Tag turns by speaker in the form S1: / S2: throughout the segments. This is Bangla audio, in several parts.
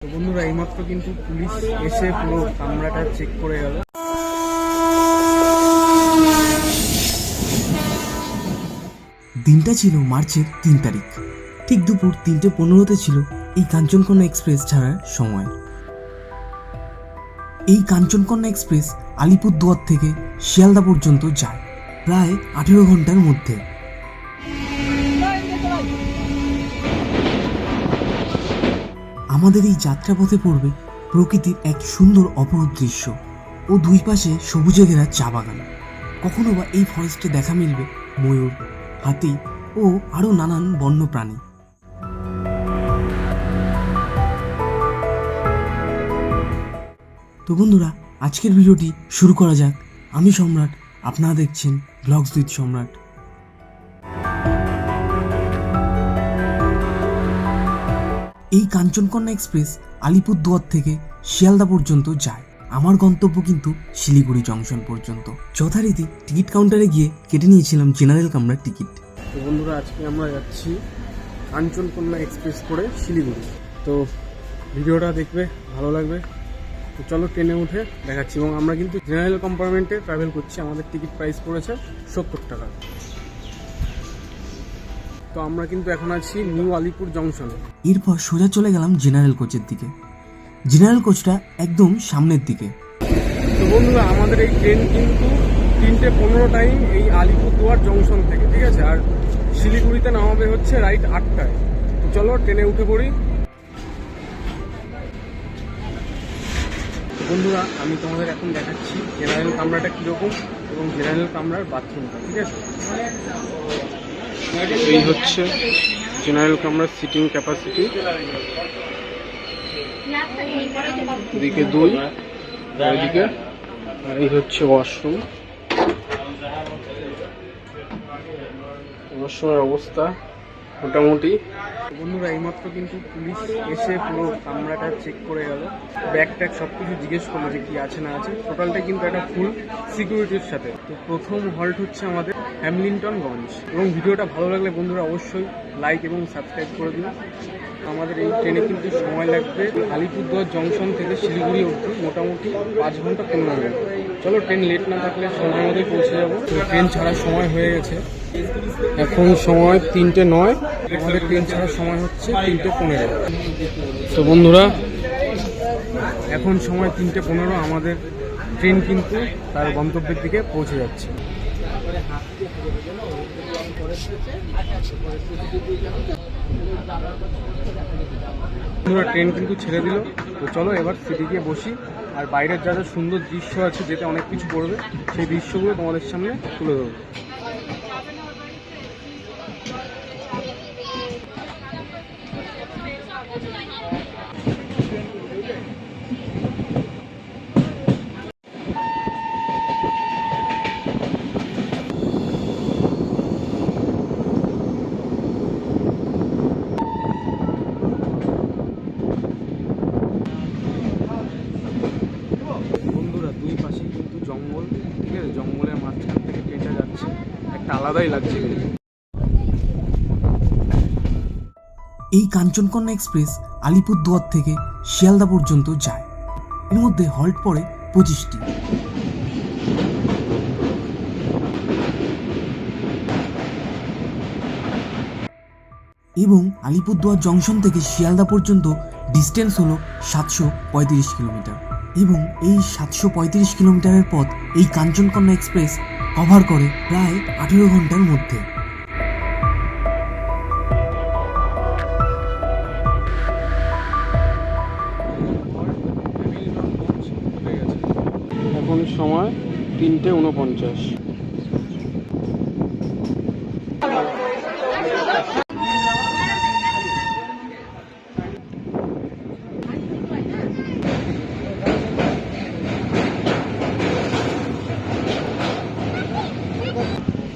S1: তো বন্ধুরা এইমাত্র কিন্তু পুলিশ এসে পুরো কামরাটা চেক করে গেল।
S2: দিনটা ছিল মার্চের ৩ তারিখ। ঠিক দুপুর ৩:১৫ ছিল এই কাঞ্চনকন্যা এক্সপ্রেস ছাড়ার সময়। এই কাঞ্চনকন্যা এক্সপ্রেস আলিপুরদুয়ার থেকে শিয়ালদা পর্যন্ত যায় প্রায় ১৮ ঘন্টার মধ্যে। আমাদের এই যাত্রাপথে পড়বে প্রকৃতির এক সুন্দর অপরূপ দৃশ্য ও দুই পাশে সবুজে ঘেরা চা বাগান। কখনো বা এই ফরেস্টে দেখা মিলবে ময়ূর, হাতি ও আরও নানান বন্য প্রাণী। তো বন্ধুরা, আজকের ভিডিওটি শুরু করা যাক। আমি সম্রাট, আপনারা দেখছেন ব্লগস উইথ সম্রাট। এই কাঞ্চনকন্যা এক্সপ্রেস আলিপুরদুয়ার থেকে শিয়ালদা পর্যন্ত যায়। আমার গন্তব্য কিন্তু শিলিগুড়ি জংশন পর্যন্ত। যথারীতি টিকিট কাউন্টারে গিয়ে কেটে নিয়েছিলাম জেনারেল কামরার টিকিট।
S1: তো বন্ধুরা, আজকে আমরা যাচ্ছি কাঞ্চনকন্যা এক্সপ্রেস করে শিলিগুড়ি। তো ভিডিওটা দেখবে, ভালো লাগবে। তো চলো ট্রেনে উঠে দেখাচ্ছি। এবং আমরা কিন্তু জেনারেল কম্পার্টমেন্টে ট্রাভেল করছি। আমাদের টিকিট প্রাইস পড়েছে ৭০ টাকা। তো আমরা কিন্তু এখন আছি নিউ আলিপুর জংশনে।
S2: এরপর সোজা চলে গেলাম জেনারেল কোচের দিকে। জেনারেল কোচটা একদম সামনের দিকে।
S1: তো বন্ধুরা, আমাদের এই ট্রেন কিন্তু ৩:১৫ টাইম এই আলিপুরদুয়ার জংশন থেকে, ঠিক আছে। আর শিলিগুড়িতে নামাবে হচ্ছে রাইট ৮টায়। তো চলো ট্রেনে উঠে পড়ি। বন্ধুরা, আমি তোমাদের এখন দেখাচ্ছি জেনারেল কামরাটা কীরকম এবং জেনারেল কামরার বাথরুমটা, ঠিক আছে। এই হচ্ছে জেনারেল কামরার সিটিং ক্যাপাসিটি, এদিকে ২, এদিকে। আর এই হচ্ছে ওয়াশরুমের অবস্থা মোটামুটি। বন্ধুরা, এইমাত্র কিন্তু পুলিশ এসে পুরো কামরাটা চেক করে গেল। ব্যাগ ট্যাগ সব কিছু জিজ্ঞেস করলো যে কি আছে না আছে। টোটালটা কিন্তু একটা ফুল সিকিউরিটির সাথে। তো প্রথম হল্ট হচ্ছে আমাদের হ্যামলিনটনগঞ্জ। এবং ভিডিওটা ভালো লাগলে বন্ধুরা অবশ্যই লাইক এবং সাবস্ক্রাইব করে দিন। আমাদের এই ট্রেনে কিন্তু সময় লাগবে আলিপুরদুয়ার জংশন থেকে শিলিগুড়ি অবধি মোটামুটি ৫ ঘন্টা ১৫ মিনিট। চলো, ট্রেন লেট না থাকলে সময় মতোই পৌঁছে যাবো। তো ট্রেন ছাড়ার সময় হয়ে গেছে, এখন সময় ৩:০৯। আমাদের ট্রেন ছাড়ার সময় হচ্ছে ৩:১৫। তো বন্ধুরা, এখন সময় ৩:১৫। আমাদের ট্রেন কিন্তু তার গন্তব্যের দিকে পৌঁছে যাচ্ছে। ট্রেন কিন্তু ছেড়ে দিল। তো চলো এবার সিটে গিয়ে বসি। আর বাইরের যা যা সুন্দর দৃশ্য আছে, যেতে অনেক কিছু পড়বে, সেই দৃশ্যগুলো তোমাদের সামনে তুলে ধরবো। বন্ধুরা, দুই পাশেই কিন্তু জঙ্গল, ঠিক আছে। জঙ্গলের মাঝখান থেকে ট্রেনটা যাচ্ছে, একটা আলাদাই লাগছে কিন্তু।
S2: এই কাঞ্চনকন্যা এক্সপ্রেস আলিপুরদুয়ার থেকে শিয়ালদা পর্যন্ত যায়। এর মধ্যে হল্ট পড়ে ২৫টি। এবং আলিপুরদুয়ার জংশন থেকে শিয়ালদা পর্যন্ত ডিস্টেন্স হলো ৭৩৫ কিলোমিটার। এবং এই ৭৩৫ কিলোমিটারের পথ এই কাঞ্চনকন্যা এক্সপ্রেস কভার করে প্রায় ১৮ ঘন্টার মধ্যে।
S1: এখন সময় ৩:৪৯।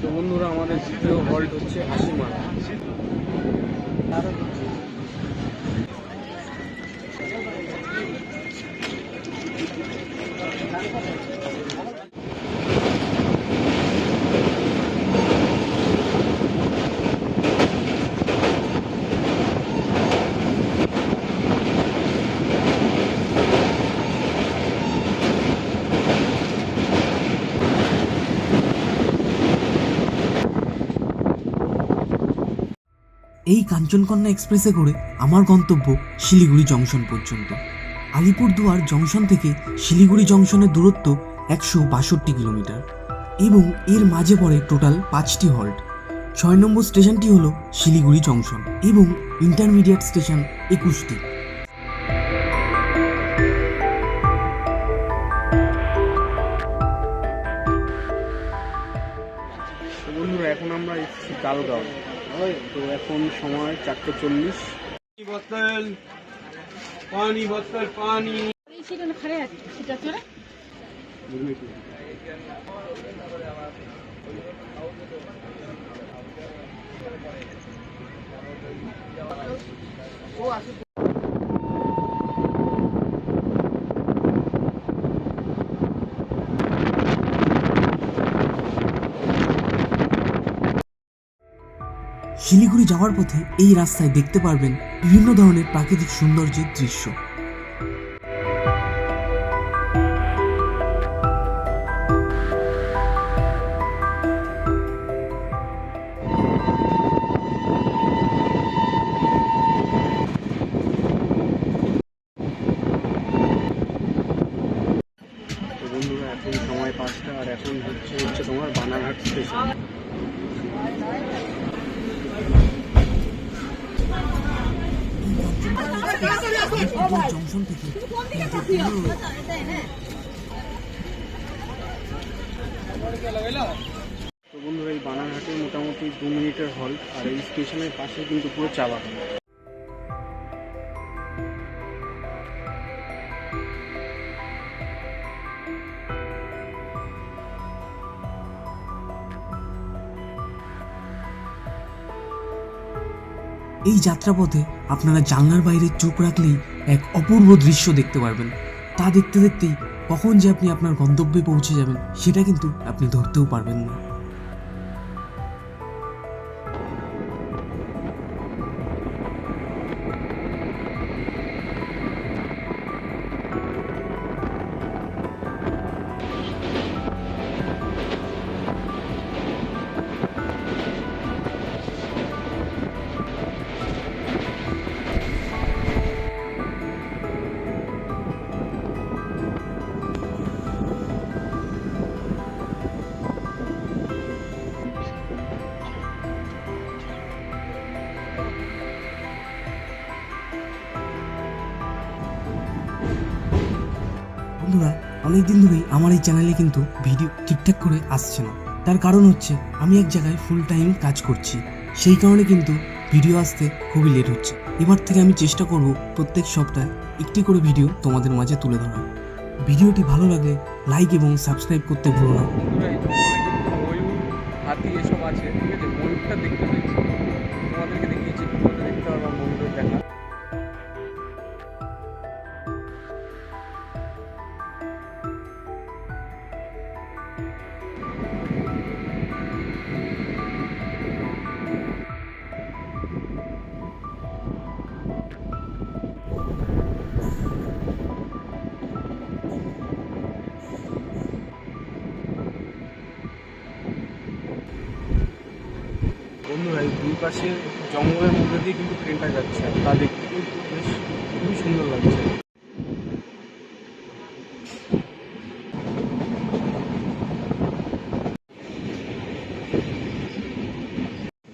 S1: তো বন্ধুরা, আমাদের দ্বিতীয় হল্ট হচ্ছে হাসিমারা।
S2: এই কাঞ্চনকন্যা এক্সপ্রেসে করে আমার গন্তব্য শিলিগুড়ি জংশন পর্যন্ত। আলিপুরদুয়ার জংশন থেকে শিলিগুড়ি জংশনের দূরত্ব 162 কিলোমিটার এবং এর মাঝে পড়ে টোটাল 5টি হল্ট। 6 নম্বর স্টেশনটি হলো শিলিগুড়ি জংশন এবং ইন্টারমিডিয়েট স্টেশন 21টি।
S1: তো বন্ধুরা এখন আমরা এসেছি কালগাঁও। তো এখন সময় 4:40।
S3: बोतल पानी बोतल पानी
S4: সেখানে খাড়ে আছে সেটা চলে
S2: শিলিগুড়ি যাওয়ার পথে এই রাস্তায় দেখতে পারবেন বিভিন্ন ধরনের প্রাকৃতিক সৌন্দর্যের দৃশ্য।
S1: তো বন্ধুরা এখন সময় 5টা আর এখন হচ্ছে তোমার বানারহাট স্টেশন।
S2: জংশন থেকে
S1: তো বন্ধুরা এই বানারহাটে মোটামুটি 2 মিনিটের হল্ট আর এই স্টেশনের পাশে কিন্তু পুরো চা বাগান।
S2: এই যাত্রাপথে আপনারা জানলার বাইরে চোখ রাখলেই এক অপূর্ব দৃশ্য দেখতে পারবেন। তা দেখতে দেখতেই কখন যে আপনি আপনার গন্তব্যে পৌঁছে যাবেন সেটা কিন্তু আপনি ধরতেও পারবেন না। বন্ধুরা, অনেকদিন ধরেই আমার এই চ্যানেলে কিন্তু ভিডিও ঠিকঠাক করে আসছে না। তার কারণ হচ্ছে আমি এক জায়গায় ফুল টাইম কাজ করছি, সেই কারণে কিন্তু ভিডিও আসতে খুবই লেট হচ্ছে। এবার থেকে আমি চেষ্টা করব প্রত্যেক সপ্তাহে একটি করে ভিডিও তোমাদের মাঝে তুলে ধরা। ভিডিওটি ভালো লাগলে লাইক এবং সাবস্ক্রাইব করতে ভুলো না।
S1: বন্ধুরা এই জঙ্গলে কিন্তু ময়ূর, হাতি এসব আছে, ঠিক আছে? ময়ূরটা দেখতে পেয়েছি, তোমাদেরকে দেখিয়েছি, ভিডিওতে দেখতে পারবা ময়ূরের দেখা। বন্ধুরা এই দুই পাশে জঙ্গলের মধ্যে দিয়ে কিন্তু ট্রেনটা যাচ্ছে, আর তা দেখতে কিন্তু বেশ খুবই সুন্দর লাগছে।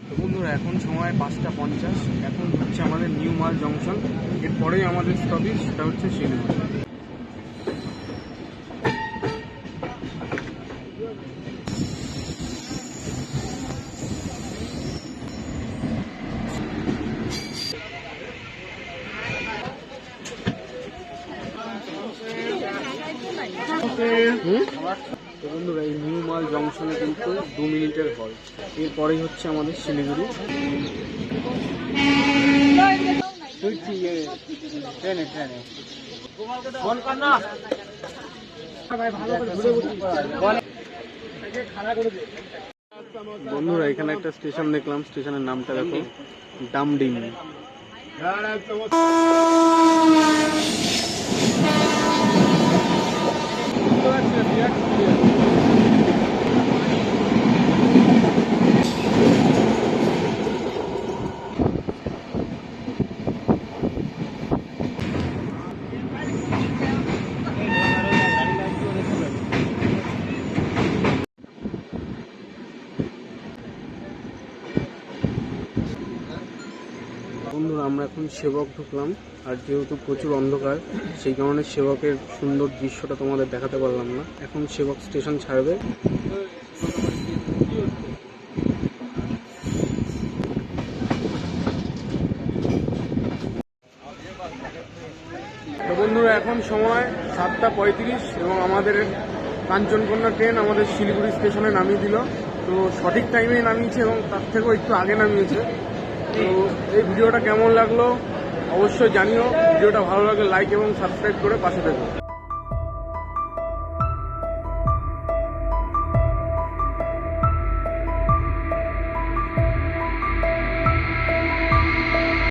S1: তো বন্ধুরা এখন সময় 5:50। এখন হচ্ছে আমাদের নিউ মাল জংশন, এরপরেই আমাদের স্টপেজ সেটা হচ্ছে শিলিগুড়ি। তো বন্ধুরা এই নিউ মাল জংশনে কিন্তু 2 মিনিটের হল, এরপরেই হচ্ছে আমাদের শিলিগুড়ি। বন্ধুরা এখানে একটা স্টেশন দেখলাম, স্টেশনের নামটা দেখো, ডামডিম। আমরা এখন সেবক ঢুকলাম, আর যেহেতু প্রচুর অন্ধকার সেই কারণে সেবকের সুন্দর দৃশ্যটা তোমাদের দেখাতে পারলাম না। এখন সেবক স্টেশন ছাড়বে। তো বন্ধুরা এখন সময় 7:35 এবং আমাদের কাঞ্চনকন্যা ট্রেন আমাদের শিলিগুড়ি স্টেশনে নামিয়ে দিল। তো সঠিক টাইমেই নামিয়েছে এবং তার থেকেও একটু আগে নামিয়েছে। তো এই ভিডিওটা কেমন লাগলো অবশ্যই জানিও। ভিডিওটা ভালো লাগলে লাইক এবং সাবস্ক্রাইব করে পাশে থেকো।